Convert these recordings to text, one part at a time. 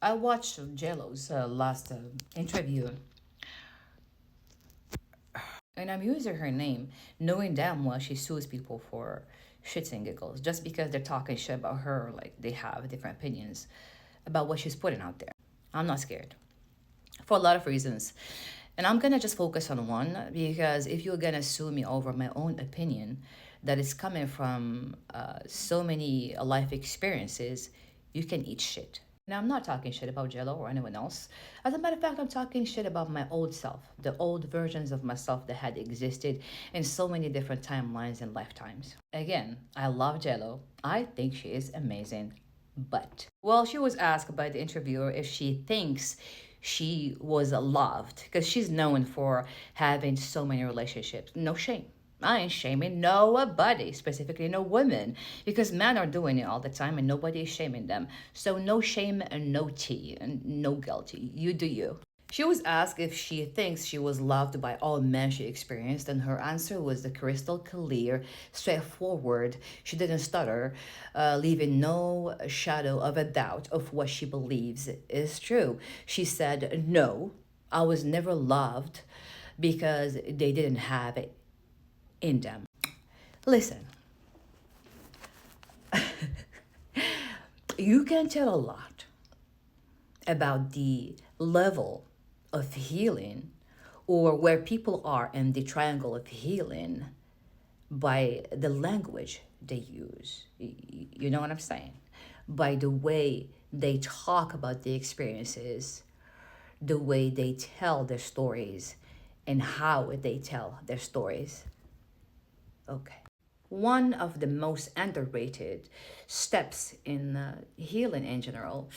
I watched JLo's last interview, and I'm using her name, knowing damn well she sues people for shits and giggles just because they're talking shit about her, like they have different opinions about what she's putting out there. I'm not scared for a lot of reasons. And I'm gonna just focus on one because if you're gonna sue me over my own opinion that is coming from so many life experiences, you can eat shit. Now, I'm not talking shit about Jello or anyone else. As a matter of fact, I'm talking shit about my old self, the old versions of myself that had existed in so many different timelines and lifetimes. Again, I love Jello. I think she is amazing. But, well, she was asked by the interviewer if she thinks she was loved because she's known for having so many relationships. No shame. I ain't shaming nobody, specifically no women, because men are doing it all the time and nobody is shaming them. So no shame and no tea and no guilty. You do you. She was asked if she thinks she was loved by all men she experienced, and her answer was the crystal clear, straightforward. She didn't stutter, leaving no shadow of a doubt of what she believes is true. She said, "No, I was never loved because they didn't have it in them." Listen, you can tell a lot about the level of healing or where people are in the triangle of healing by the language they use. You know what I'm saying? By the way they talk about the experiences, the way they tell their stories, and how they tell their stories. Okay. One of the most underrated steps in healing in general,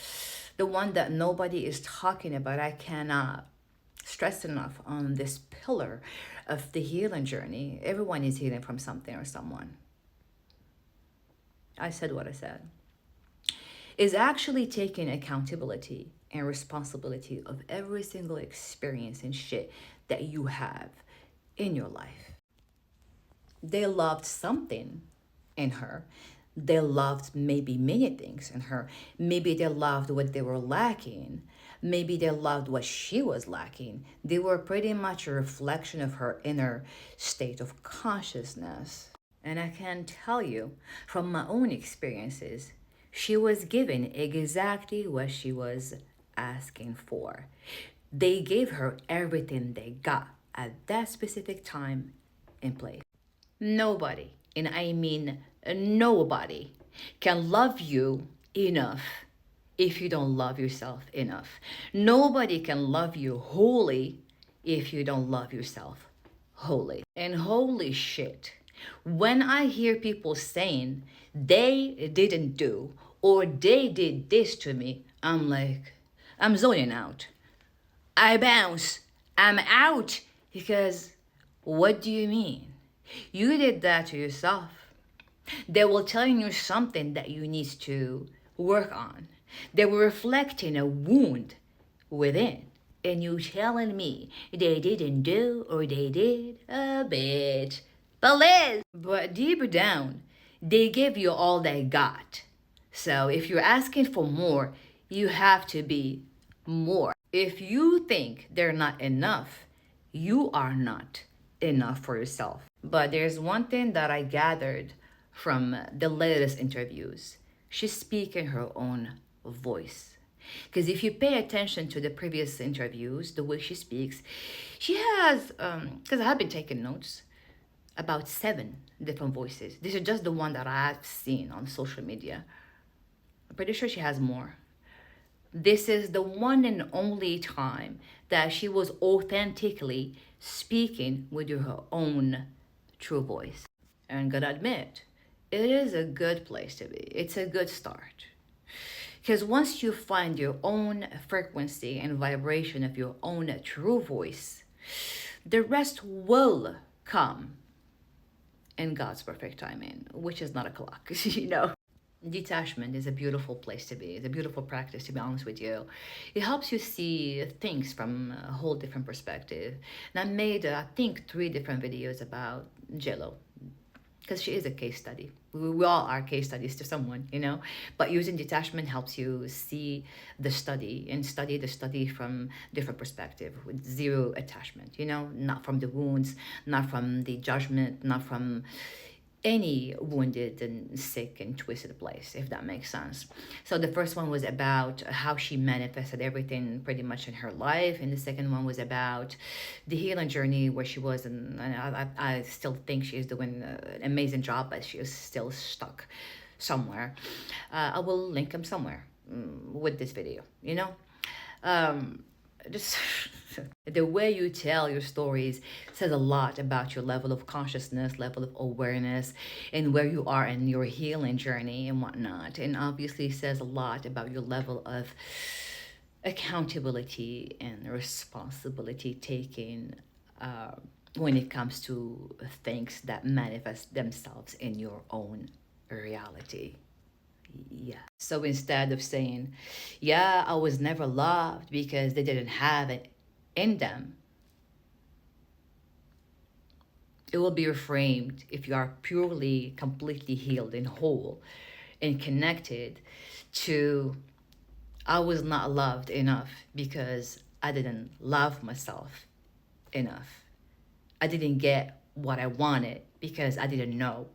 the one that nobody is talking about, I cannot stress enough on this pillar of the healing journey. Everyone is healing from something or someone. I said what I said. Is actually taking accountability and responsibility of every single experience and shit that you have in your life. They loved something in her. They loved maybe many things in her. Maybe they loved what they were lacking. Maybe they loved what she was lacking. They were pretty much a reflection of her inner state of consciousness. And I can tell you from my own experiences, she was given exactly what she was asking for. They gave her everything they got at that specific time and place. Nobody, and I mean nobody, can love you enough if you don't love yourself enough. Nobody can love you wholly if you don't love yourself wholly. And holy shit, when I hear people saying they didn't do or they did this to me, I'm like, I'm zoning out. I bounce. I'm out. Because what do you mean? You did that to yourself. They were telling you something that you need to work on. They were reflecting a wound within. And you telling me they didn't do or they did a bit. But Liz, but deeper down, they give you all they got. So if you're asking for more, you have to be more. If you think they're not enough, you are not enough for yourself. But there's one thing that I gathered from the latest interviews. She's speaking her own voice. Because if you pay attention to the previous interviews, the way she speaks, she has, because I have been taking notes, about 7 different voices. This is just the one that I've seen on social media. I'm pretty sure she has more. This is the one and only time that she was authentically speaking with her own true voice. And I'm gonna admit, it is a good place to be. It's a good start. Because once you find your own frequency and vibration of your own true voice, the rest will come in God's perfect timing, which is not a clock, you know. Detachment is a beautiful place to be. It's a beautiful practice, to be honest with you. It helps you see things from a whole different perspective. And I made, I think, 3 different videos about Jello. because she is a case study. We all are case studies to someone, you know. But using detachment helps you see the study and study the study from different perspective with zero attachment, you know, not from the wounds, not from the judgment, not from any wounded and sick and twisted place, if that makes sense. So the first one was about how she manifested everything pretty much in her life, and the second one was about the healing journey where she was, and I still think she's doing an amazing job, but she is still stuck somewhere. I will link them somewhere with this video, you know. Just the way you tell your stories says a lot about your level of consciousness, level of awareness, and where you are in your healing journey and whatnot. And obviously says a lot about your level of accountability and responsibility taking when it comes to things that manifest themselves in your own reality. Yeah. So instead of saying, yeah, I was never loved because they didn't have it in them, it will be reframed if you are purely, completely healed and whole and connected to, I was not loved enough because I didn't love myself enough. I didn't get what I wanted because I didn't know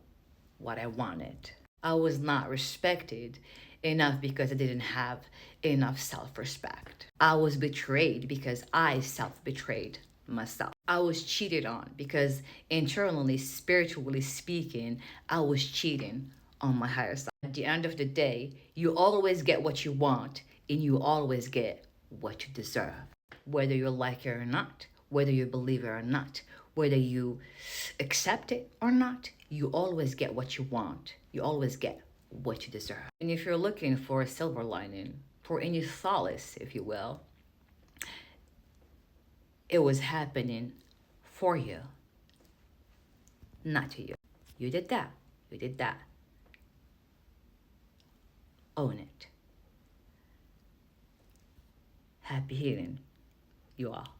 what I wanted. I was not respected enough because I didn't have enough self respect. I was betrayed because I self betrayed myself. I was cheated on because internally, spiritually speaking, I was cheating on my higher self. At the end of the day, you always get what you want and you always get what you deserve, whether you like it or not, whether you believe it or not, whether you accept it or not, you always get what you want. You always get what you deserve. And if you're looking for a silver lining, for any solace, if you will, it was happening for you, not to you. You did that. You did that. Own it. Happy healing, you all.